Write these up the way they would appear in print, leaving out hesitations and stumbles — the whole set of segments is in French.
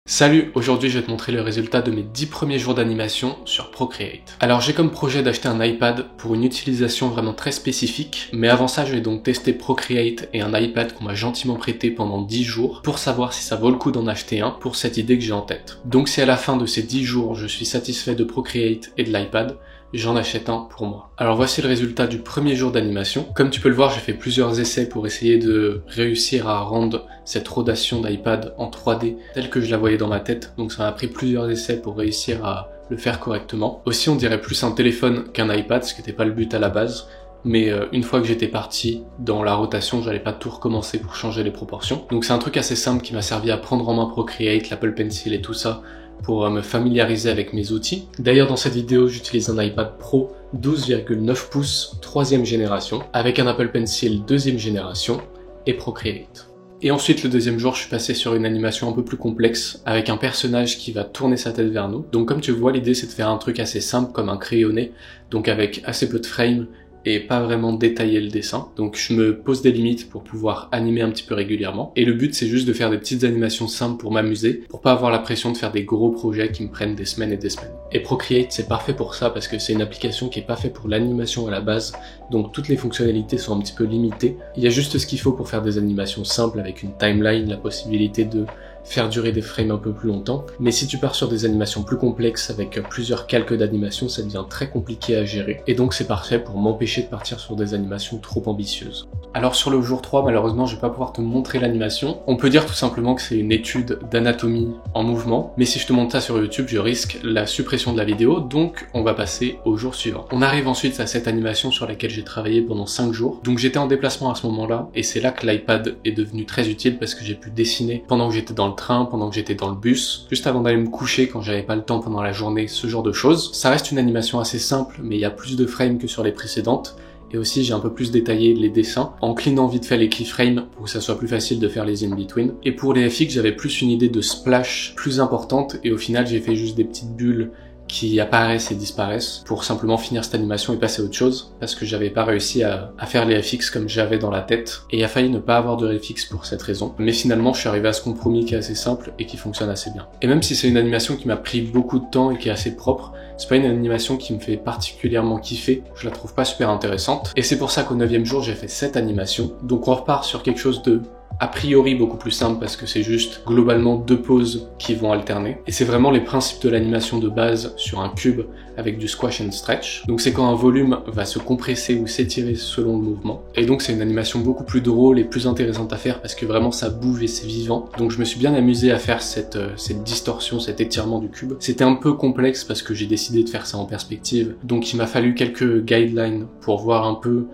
Salut, aujourd'hui je vais te montrer le résultat de mes 10 premiers jours d'animation sur Procreate. Alors j'ai comme projet d'acheter un iPad pour une utilisation vraiment très spécifique, mais avant ça je vais donc tester Procreate et un iPad qu'on m'a gentiment prêté pendant 10 jours pour savoir si ça vaut le coup d'en acheter un pour cette idée que j'ai en tête. Donc si à la fin de ces 10 jours je suis satisfait de Procreate et de l'iPad, j'en achète un pour moi. Alors voici le résultat du premier jour d'animation. Comme tu peux le voir, j'ai fait plusieurs essais pour essayer de réussir à rendre cette rodation d'iPad en 3D telle que je la voyais dans ma tête. Donc ça m'a pris plusieurs essais pour réussir à le faire correctement. Aussi on dirait plus un téléphone qu'un iPad, ce qui n'était pas le but à la base. Mais une fois que j'étais parti dans la rotation, j'allais pas tout recommencer pour changer les proportions. Donc c'est un truc assez simple qui m'a servi à prendre en main Procreate, l'Apple Pencil et tout ça, pour me familiariser avec mes outils. D'ailleurs dans cette vidéo j'utilise un iPad Pro 12,9 pouces 3ème génération avec un Apple Pencil 2ème génération et Procreate. Et ensuite le deuxième jour je suis passé sur une animation un peu plus complexe avec un personnage qui va tourner sa tête vers nous. Donc comme tu vois l'idée c'est de faire un truc assez simple comme un crayonné, donc avec assez peu de frames et pas vraiment détailler le dessin. Donc je me pose des limites pour pouvoir animer un petit peu régulièrement. Et le but c'est juste de faire des petites animations simples pour m'amuser, pour pas avoir la pression de faire des gros projets qui me prennent des semaines et des semaines. Et Procreate c'est parfait pour ça parce que c'est une application qui est pas faite pour l'animation à la base, donc toutes les fonctionnalités sont un petit peu limitées. Il y a juste ce qu'il faut pour faire des animations simples avec une timeline, la possibilité de faire durer des frames un peu plus longtemps. Mais si tu pars sur des animations plus complexes avec plusieurs calques d'animation, ça devient très compliqué à gérer. Et donc c'est parfait pour m'empêcher de partir sur des animations trop ambitieuses. Alors sur le jour 3, malheureusement, je vais pas pouvoir te montrer l'animation. On peut dire tout simplement que c'est une étude d'anatomie en mouvement, mais si je te montre ça sur YouTube, je risque la suppression de la vidéo, donc on va passer au jour suivant. On arrive ensuite à cette animation sur laquelle j'ai travaillé pendant 5 jours. Donc j'étais en déplacement à ce moment-là, et c'est là que l'iPad est devenu très utile parce que j'ai pu dessiner pendant que j'étais dans le train, pendant que j'étais dans le bus, juste avant d'aller me coucher quand j'avais pas le temps pendant la journée, ce genre de choses. Ça reste une animation assez simple, mais il y a plus de frames que sur les précédentes. Et aussi j'ai un peu plus détaillé les dessins en cleanant vite fait les keyframes pour que ça soit plus facile de faire les in-between. Et pour les FX j'avais plus une idée de splash plus importante et au final j'ai fait juste des petites bulles qui apparaissent et disparaissent pour simplement finir cette animation et passer à autre chose parce que j'avais pas réussi à faire les FX comme j'avais dans la tête et il a failli ne pas avoir de FX pour cette raison. Mais finalement je suis arrivé à ce compromis qui est assez simple et qui fonctionne assez bien. Et même si c'est une animation qui m'a pris beaucoup de temps et qui est assez propre, c'est pas une animation qui me fait particulièrement kiffer, je la trouve pas super intéressante. Et c'est pour ça qu'au 9e jour j'ai fait cette animation. Donc on repart sur quelque chose de a priori beaucoup plus simple parce que c'est juste globalement 2 poses qui vont alterner. Et c'est vraiment les principes de l'animation de base sur un cube avec du squash and stretch. Donc c'est quand un volume va se compresser ou s'étirer selon le mouvement. Et donc c'est une animation beaucoup plus drôle et plus intéressante à faire parce que vraiment ça bouge et c'est vivant. Donc je me suis bien amusé à faire cette distorsion, cet étirement du cube. C'était un peu complexe parce que j'ai décidé de faire ça en perspective. Donc il m'a fallu quelques guidelines pour voir un peu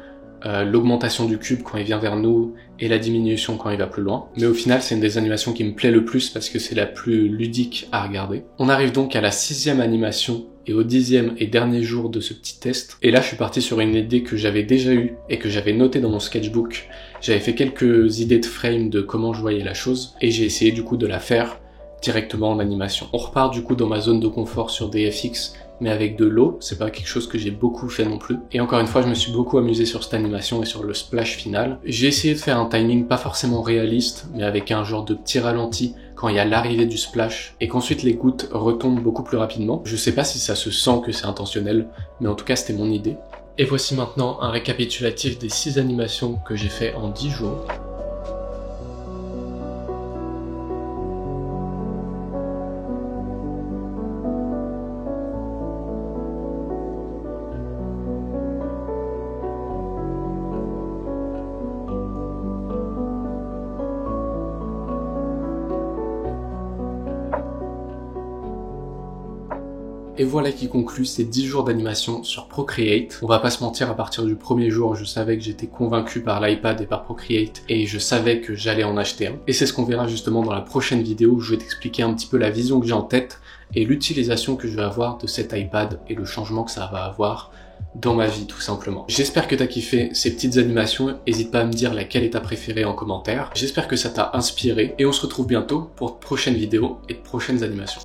l'augmentation du cube quand il vient vers nous et la diminution quand il va plus loin. Mais au final, c'est une des animations qui me plaît le plus parce que c'est la plus ludique à regarder. On arrive donc à la 6e animation et au 10e et dernier jour de ce petit test. Et là, je suis parti sur une idée que j'avais déjà eue et que j'avais notée dans mon sketchbook. J'avais fait quelques idées de frame de comment je voyais la chose et j'ai essayé du coup de la faire directement en animation. On repart du coup dans ma zone de confort sur des FX mais avec de l'eau, c'est pas quelque chose que j'ai beaucoup fait non plus. Et encore une fois, je me suis beaucoup amusé sur cette animation et sur le splash final. J'ai essayé de faire un timing pas forcément réaliste, mais avec un genre de petit ralenti quand il y a l'arrivée du splash, et qu'ensuite les gouttes retombent beaucoup plus rapidement. Je sais pas si ça se sent que c'est intentionnel, mais en tout cas c'était mon idée. Et voici maintenant un récapitulatif des 6 animations que j'ai fait en 10 jours. Et voilà qui conclut ces 10 jours d'animation sur Procreate. On va pas se mentir, à partir du premier jour, je savais que j'étais convaincu par l'iPad et par Procreate et je savais que j'allais en acheter un. Et c'est ce qu'on verra justement dans la prochaine vidéo où je vais t'expliquer un petit peu la vision que j'ai en tête et l'utilisation que je vais avoir de cet iPad et le changement que ça va avoir dans ma vie tout simplement. J'espère que t'as kiffé ces petites animations, n'hésite pas à me dire laquelle est ta préférée en commentaire. J'espère que ça t'a inspiré et on se retrouve bientôt pour de prochaines vidéos et de prochaines animations.